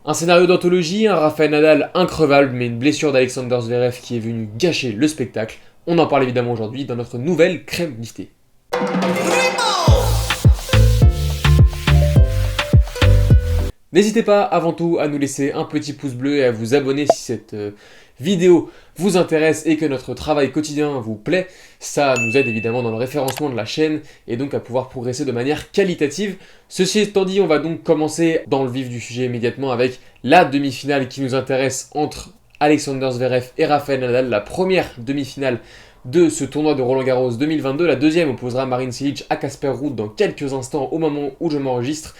Un scénario d'anthologie, un Rafael Nadal increvable, mais une blessure d'Alexander Zverev qui est venue gâcher le spectacle. On en parle évidemment aujourd'hui dans notre nouvelle crème listée. N'hésitez pas avant tout à nous laisser un petit pouce bleu et à vous abonner si cette vidéo vous intéresse et que notre travail quotidien vous plaît. Ça nous aide évidemment dans le référencement de la chaîne et donc à pouvoir progresser de manière qualitative. Ceci étant dit, on va donc commencer dans le vif du sujet immédiatement avec la demi-finale qui nous intéresse entre Alexander Zverev et Rafael Nadal, la première demi-finale de ce tournoi de Roland-Garros 2022. La deuxième opposera Marin Cilic à Casper Ruud dans quelques instants au moment où je m'enregistre.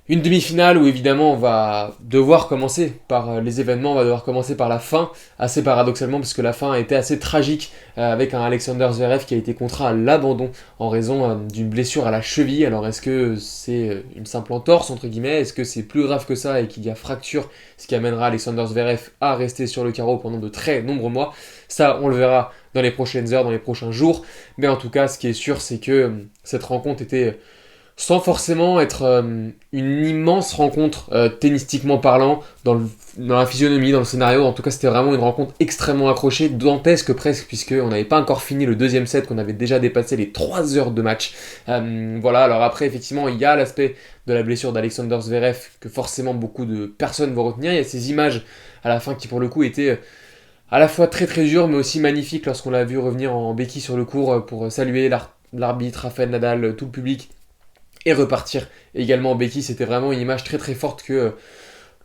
Une demi-finale où évidemment on va devoir commencer par les événements, on va devoir commencer par la fin, assez paradoxalement parce que la fin a été assez tragique avec un Alexander Zverev qui a été contraint à l'abandon en raison d'une blessure à la cheville. Alors est-ce que c'est une simple entorse entre guillemets, est-ce que c'est plus grave que ça et qu'il y a fracture, ce qui amènera Alexander Zverev à rester sur le carreau pendant de très nombreux mois? Ça on le verra dans les prochaines heures, dans les prochains jours, mais en tout cas ce qui est sûr c'est que cette rencontre était sans forcément être une immense rencontre tennistiquement parlant, dans la physionomie, dans le scénario. En tout cas, c'était vraiment une rencontre extrêmement accrochée, dantesque presque, puisqu'on n'avait pas encore fini le deuxième set, qu'on avait déjà dépassé les 3 heures de match. Voilà, alors après, effectivement, il y a l'aspect de la blessure d'Alexander Zverev, que forcément beaucoup de personnes vont retenir. Il y a ces images à la fin qui, pour le coup, étaient à la fois très très dures, mais aussi magnifiques lorsqu'on l'a vu revenir en béquille sur le court pour saluer l'arbitre, Rafael Nadal, tout le public, et repartir également en béquille. C'était vraiment une image très très forte que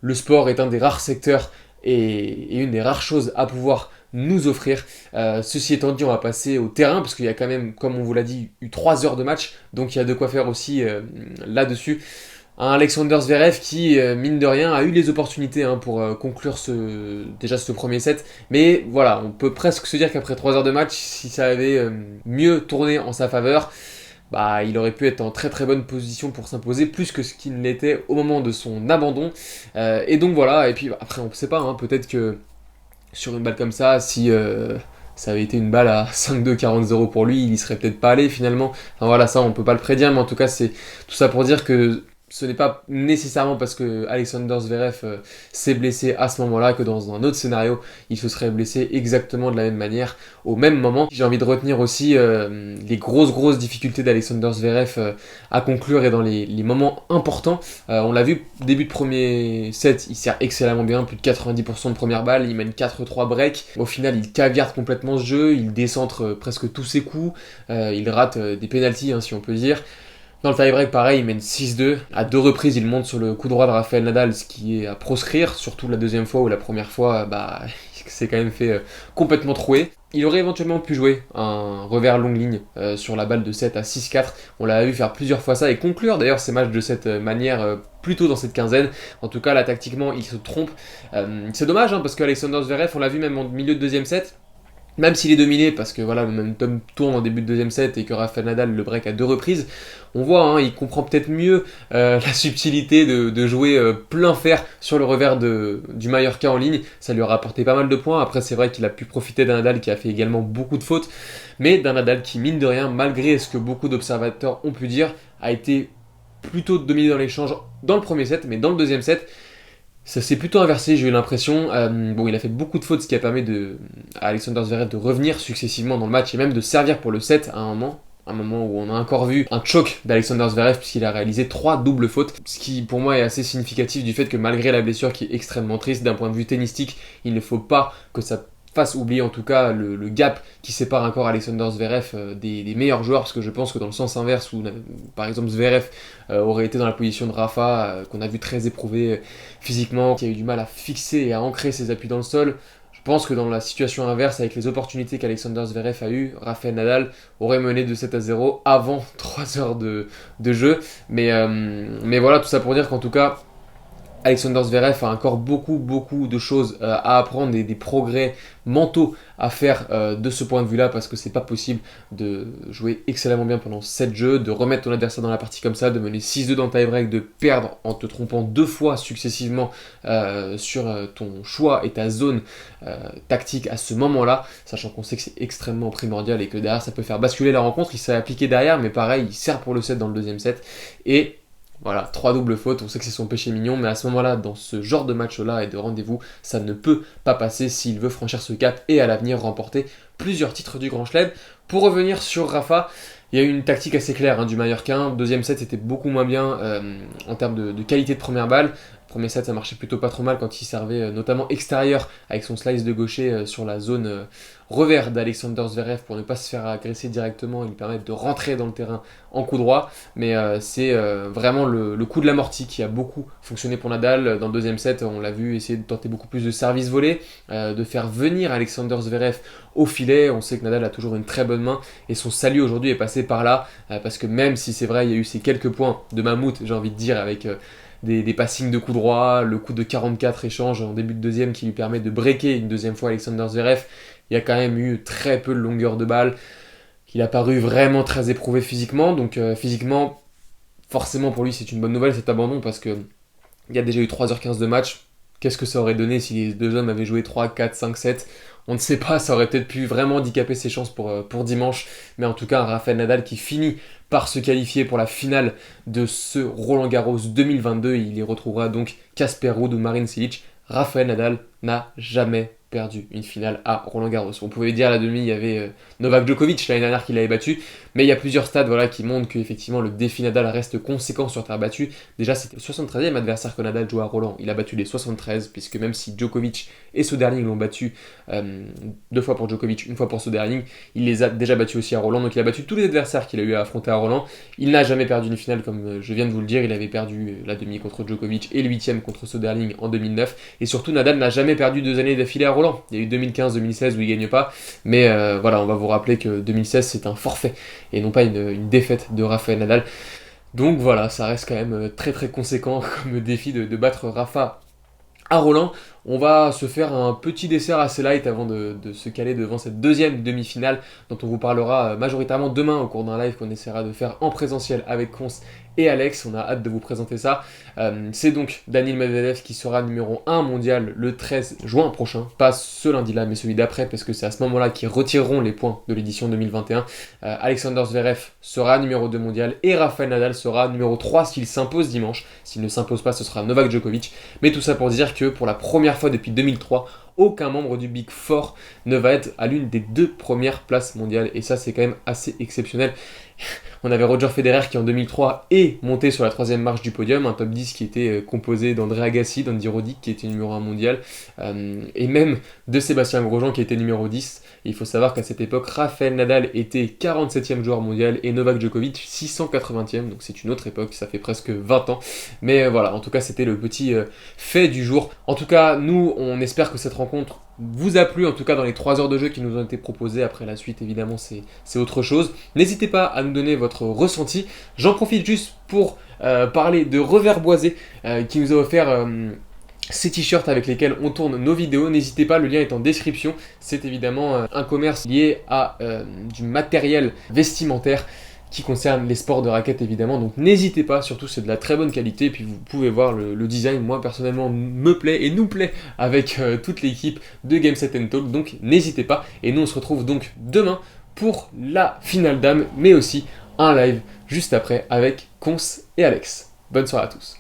le sport est un des rares secteurs et une des rares choses à pouvoir nous offrir. Ceci étant dit, on va passer au terrain parce qu'il y a quand même, comme on vous l'a dit, eu 3 heures de match, donc il y a de quoi faire aussi là-dessus. Un Alexander Zverev qui, mine de rien, a eu les opportunités pour conclure ce premier set. Mais voilà, on peut presque se dire qu'après 3 heures de match, si ça avait mieux tourné en sa faveur, il aurait pu être en très très bonne position pour s'imposer, plus que ce qu'il ne l'était au moment de son abandon. Et donc voilà, et puis après on ne sait pas, peut-être que sur une balle comme ça, si ça avait été une balle à 5-2, 40-0 pour lui, il y serait peut-être pas allé finalement. Enfin voilà, ça on peut pas le prédire, mais en tout cas c'est tout ça pour dire que ce n'est pas nécessairement parce que Alexander Zverev s'est blessé à ce moment-là que dans un autre scénario, il se serait blessé exactement de la même manière au même moment. J'ai envie de retenir aussi les grosses difficultés d'Alexander Zverev à conclure et dans les moments importants. On l'a vu, début de premier set, il sert excellemment bien, plus de 90% de première balle, il mène 4-3 break. Au final, il caviarde complètement ce jeu, il décentre presque tous ses coups, il rate des pénaltys si on peut dire. Dans le tie-break, pareil, il mène 6-2. À 2 reprises, il monte sur le coup droit de Rafael Nadal, ce qui est à proscrire, surtout la deuxième fois ou la première fois, il s'est quand même fait complètement trouer. Il aurait éventuellement pu jouer un revers longue ligne sur la balle de 7 à 6-4. On l'a vu faire plusieurs fois ça et conclure d'ailleurs ces matchs de cette manière plus tôt dans cette quinzaine. En tout cas, là, tactiquement, il se trompe. C'est dommage, parce qu'Alexander Zverev, on l'a vu même en milieu de deuxième set, même s'il est dominé, parce que voilà, le momentum tourne en début de deuxième set et que Rafael Nadal le break à 2 reprises, on voit, il comprend peut-être mieux la subtilité de jouer plein fer sur le revers du Mallorca en ligne. Ça lui a rapporté pas mal de points. Après, c'est vrai qu'il a pu profiter d'un Nadal qui a fait également beaucoup de fautes, mais d'un Nadal qui, mine de rien, malgré ce que beaucoup d'observateurs ont pu dire, a été plutôt dominé dans l'échange dans le premier set, mais dans le deuxième set, ça s'est plutôt inversé, j'ai eu l'impression. Il a fait beaucoup de fautes, ce qui a permis à Alexander Zverev de revenir successivement dans le match et même de servir pour le set à un moment où on a encore vu un choc d'Alexander Zverev puisqu'il a réalisé 3 doubles fautes, ce qui pour moi est assez significatif du fait que malgré la blessure qui est extrêmement triste d'un point de vue tennistique, il ne faut pas que ça fasse oublier en tout cas le gap qui sépare encore Alexander Zverev des meilleurs joueurs, parce que je pense que dans le sens inverse où par exemple Zverev aurait été dans la position de Rafa, qu'on a vu très éprouvé physiquement, qui a eu du mal à fixer et à ancrer ses appuis dans le sol, je pense que dans la situation inverse, avec les opportunités qu'Alexander Zverev a eues, Rafael Nadal aurait mené de 7-0 avant 3 heures de jeu, mais voilà, tout ça pour dire qu'en tout cas Alexander Zverev a encore beaucoup de choses à apprendre et des progrès mentaux à faire de ce point de vue-là, parce que c'est pas possible de jouer excellemment bien pendant 7 jeux, de remettre ton adversaire dans la partie comme ça, de mener 6-2 dans le tie-break, de perdre en te trompant 2 fois successivement sur ton choix et ta zone tactique à ce moment-là, sachant qu'on sait que c'est extrêmement primordial et que derrière ça peut faire basculer la rencontre. Il s'est appliqué derrière, mais pareil, il sert pour le set dans le deuxième set, et Voilà, 3 doubles fautes, on sait que c'est son péché mignon, mais à ce moment-là, dans ce genre de match-là et de rendez-vous, ça ne peut pas passer s'il veut franchir ce cap et à l'avenir remporter plusieurs titres du Grand Chelem. Pour revenir sur Rafa, il y a eu une tactique assez claire du Mallorquin. Deuxième set, c'était beaucoup moins bien en termes de qualité de première balle. Premier set, ça marchait plutôt pas trop mal quand il servait notamment extérieur avec son slice de gaucher sur la zone revers d'Alexander Zverev pour ne pas se faire agresser directement et lui permettre de rentrer dans le terrain en coup droit. Mais c'est vraiment le coup de l'amorti qui a beaucoup fonctionné pour Nadal. Dans le deuxième set, on l'a vu essayer de tenter beaucoup plus de service volé, de faire venir Alexander Zverev au filet. On sait que Nadal a toujours une très bonne main et son salut aujourd'hui est passé par là parce que même si c'est vrai, il y a eu ces quelques points de mammouth, j'ai envie de dire, avec des passings de coup droit, le coup de 44 échanges en début de deuxième qui lui permet de breaker une deuxième fois Alexander Zverev. Il y a quand même eu très peu de longueur de balle. Il a paru vraiment très éprouvé physiquement. Donc physiquement, forcément pour lui c'est une bonne nouvelle cet abandon parce que il y a déjà eu 3h15 de match. Qu'est-ce que ça aurait donné si les deux hommes avaient joué 3, 4, 5, 7 ? On ne sait pas, ça aurait peut-être pu vraiment handicaper ses chances pour dimanche. Mais en tout cas, un Rafael Nadal qui finit par se qualifier pour la finale de ce Roland-Garros 2022. Il y retrouvera donc Casper Ruud ou Marin Cilic. Rafael Nadal n'a jamais perdu une finale à Roland-Garros. On pouvait dire à la demi, il y avait Novak Djokovic l'année dernière qui l'avait battu, mais il y a plusieurs stades qui montrent qu'effectivement le défi Nadal reste conséquent sur terre battue. Déjà, c'était le 73e adversaire que Nadal joue à Roland. Il a battu les 73, puisque même si Djokovic et Soderling l'ont battu 2 fois pour Djokovic, 1 fois pour Soderling, il les a déjà battus aussi à Roland, donc il a battu tous les adversaires qu'il a eu à affronter à Roland. Il n'a jamais perdu une finale, comme je viens de vous le dire. Il avait perdu la demi contre Djokovic et le 8e contre Soderling en 2009, et surtout Nadal n'a jamais perdu 2 années d'affilée à Roland. Il y a eu 2015-2016 où il ne gagne pas, mais voilà, on va vous rappeler que 2016 c'est un forfait et non pas une défaite de Rafael Nadal. Donc voilà, ça reste quand même très très conséquent comme défi de battre Rafa à Roland. On va se faire un petit dessert assez light avant de se caler devant cette deuxième demi-finale dont on vous parlera majoritairement demain au cours d'un live qu'on essaiera de faire en présentiel avec Cons et Alex. On a hâte de vous présenter ça. C'est donc Daniil Medvedev qui sera numéro 1 mondial le 13 juin prochain, pas ce lundi-là mais celui d'après, parce que c'est à ce moment-là qu'ils retireront les points de l'édition 2021. Alexander Zverev sera numéro 2 mondial et Rafael Nadal sera numéro 3 s'il s'impose dimanche. S'il ne s'impose pas, ce sera Novak Djokovic. Mais tout ça pour dire que pour la première fois depuis 2003, aucun membre du Big Four ne va être à l'une des 2 premières places mondiales, et ça c'est quand même assez exceptionnel. On avait Roger Federer qui en 2003 est monté sur la 3e marche du podium, un top 10 qui était composé d'André Agassi, d'Andy Roddick qui était numéro 1 mondial, et même de Sébastien Grosjean qui était numéro 10. Et il faut savoir qu'à cette époque, Rafael Nadal était 47e joueur mondial et Novak Djokovic 680e, donc c'est une autre époque, ça fait presque 20 ans. Mais voilà, en tout cas c'était le petit fait du jour. En tout cas, nous on espère que cette rencontre vous a plu, en tout cas dans les 3 heures de jeu qui nous ont été proposées. Après la suite évidemment c'est autre chose. N'hésitez pas à nous donner votre ressenti. J'en profite juste pour parler de Revers Boisé qui nous a offert ces t-shirts avec lesquels on tourne nos vidéos. N'hésitez pas, le lien est en description. C'est évidemment un commerce lié à du matériel vestimentaire qui concerne les sports de raquettes évidemment, donc n'hésitez pas, surtout c'est de la très bonne qualité, et puis vous pouvez voir le design, moi personnellement me plaît et nous plaît avec toute l'équipe de Game Set Talk, donc n'hésitez pas, et nous on se retrouve donc demain pour la finale dames, mais aussi un live juste après avec Cons et Alex. Bonne soirée à tous.